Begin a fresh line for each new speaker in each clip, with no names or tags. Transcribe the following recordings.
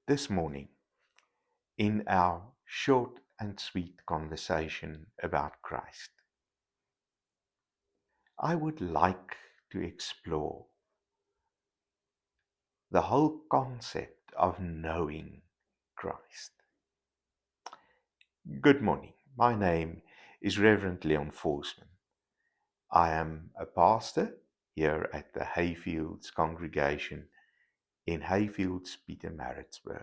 This morning, in our short and sweet conversation about Christ, I would like to explore the whole concept of knowing Christ. Good morning. My name is Reverend Leon Forsman. I am a pastor here at the Hayfields congregation in Hayfields, Pietermaritzburg.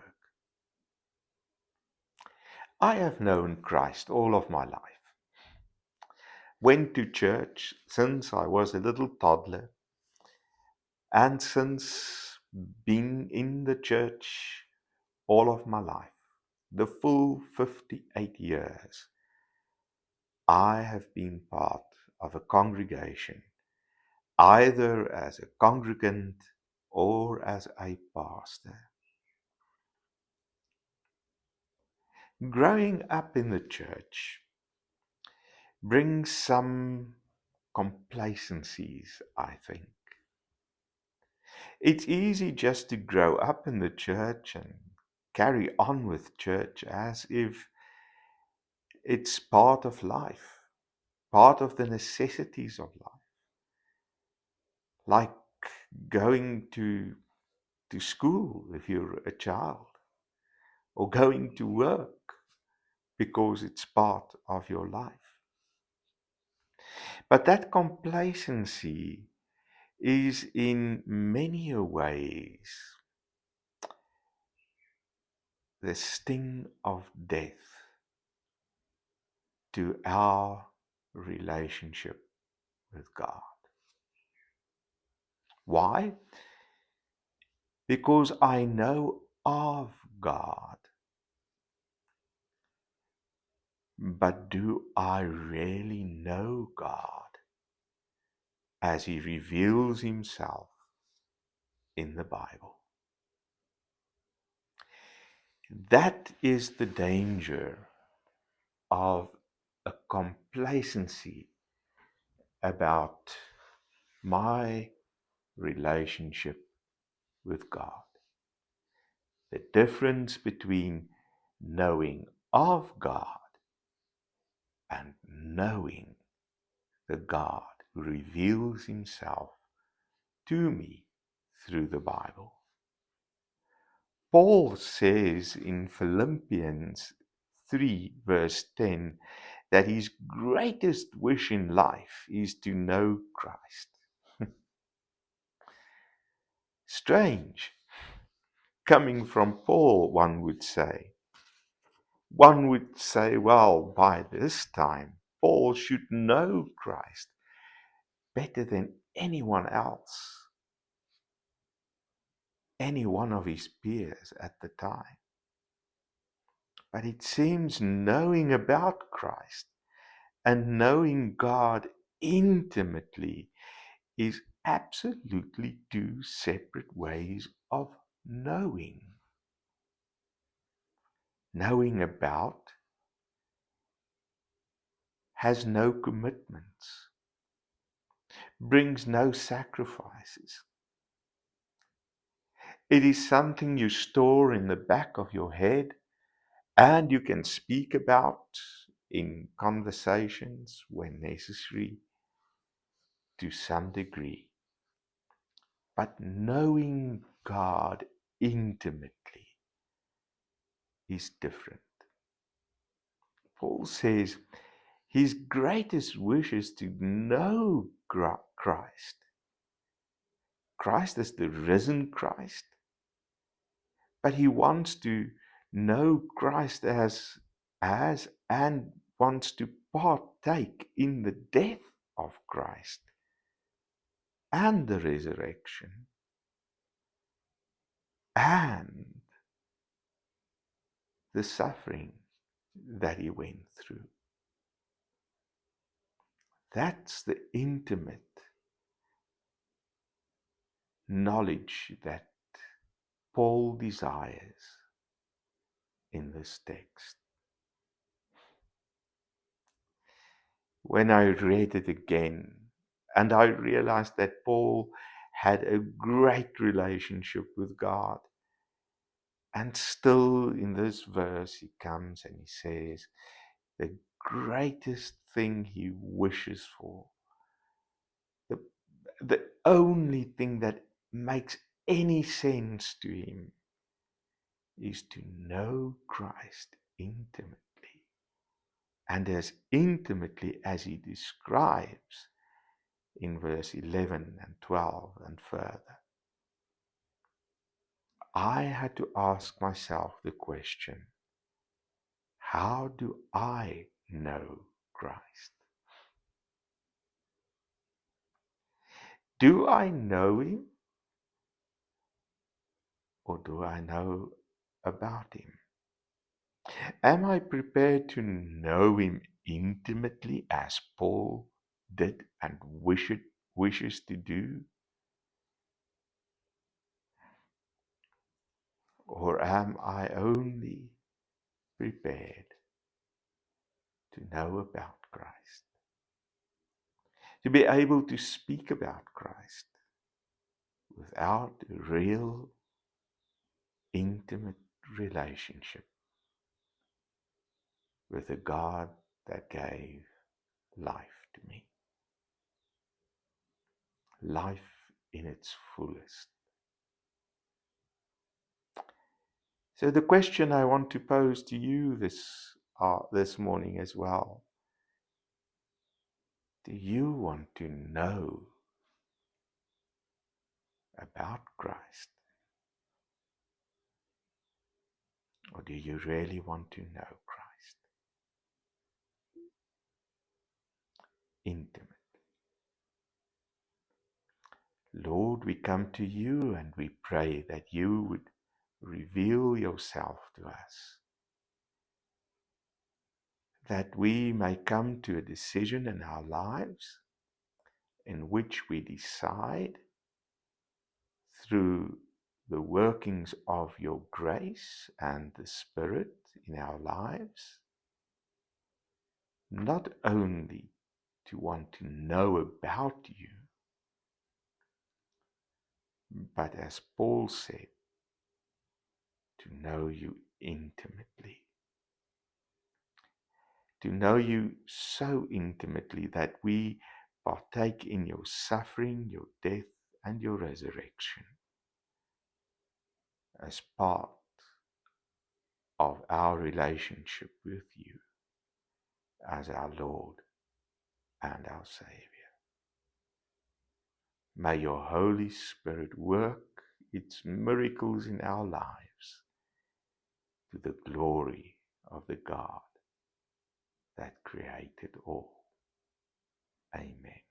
I have known Christ all of my life. Went to church since I was a little toddler, and since being in the church all of my life, the full 58 years, I have been part of a congregation, either as a congregant or as a pastor. Growing up in the church brings some complacencies, I think. It's easy just to grow up in the church and carry on with church as if it's part of life, part of the necessities of life, like going to school if you're a child, or going to work because it's part of your life. But that complacency is in many ways the sting of death to our relationship with God. Why? Because I know of God, but do I really know God as He reveals Himself in the Bible? That is the danger of a complacency about my relationship with God. The difference between knowing of God and knowing the God who reveals Himself to me through the Bible. Paul says in Philippians 3 verse 10 that his greatest wish in life is to know Christ. Strange. Coming from Paul, one would say. One would say, well, by this time, Paul should know Christ better than anyone else, any one of his peers at the time. But it seems knowing about Christ and knowing God intimately is absolutely two separate ways of knowing. Knowing about has no commitments, brings no sacrifices. It is something you store in the back of your head and you can speak about in conversations when necessary to some degree. But knowing God intimately is different. Paul says his greatest wish is to know Christ. Christ is the risen Christ, but he wants to know Christ as and wants to partake in the death of Christ and the resurrection and the suffering that he went through. That's the intimate knowledge that Paul desires in this text. When I read it again, and I realized that Paul had a great relationship with God, And still in this verse, he comes and he says, the greatest thing he wishes for, the, the only thing that makes any sense to him, is to know Christ intimately. And as intimately as he describes in verse 11 and 12 and further. I had to ask myself the question, how do I know Christ? Do I know him, or do I know about him? Am I prepared to know him intimately as Paul did and wishes to do? Or am I only prepared to know about Christ? To be able to speak about Christ without a real intimate relationship with the God that gave life to me. Life in its fullest. So the question I want to pose to you this morning as well. Do you want to know about Christ? Or do you really want to know Christ? Intimate. Lord, we come to you and we pray that you would reveal yourself to us, that we may come to a decision in our lives in which we decide through the workings of your grace and the Spirit in our lives, not only to want to know about you, but as Paul said, to know you intimately. To know you so intimately that we partake in your suffering, your death, and your resurrection as part of our relationship with you as our Lord and our Savior. May your Holy Spirit work its miracles in our lives to the glory of the God that created all. Amen.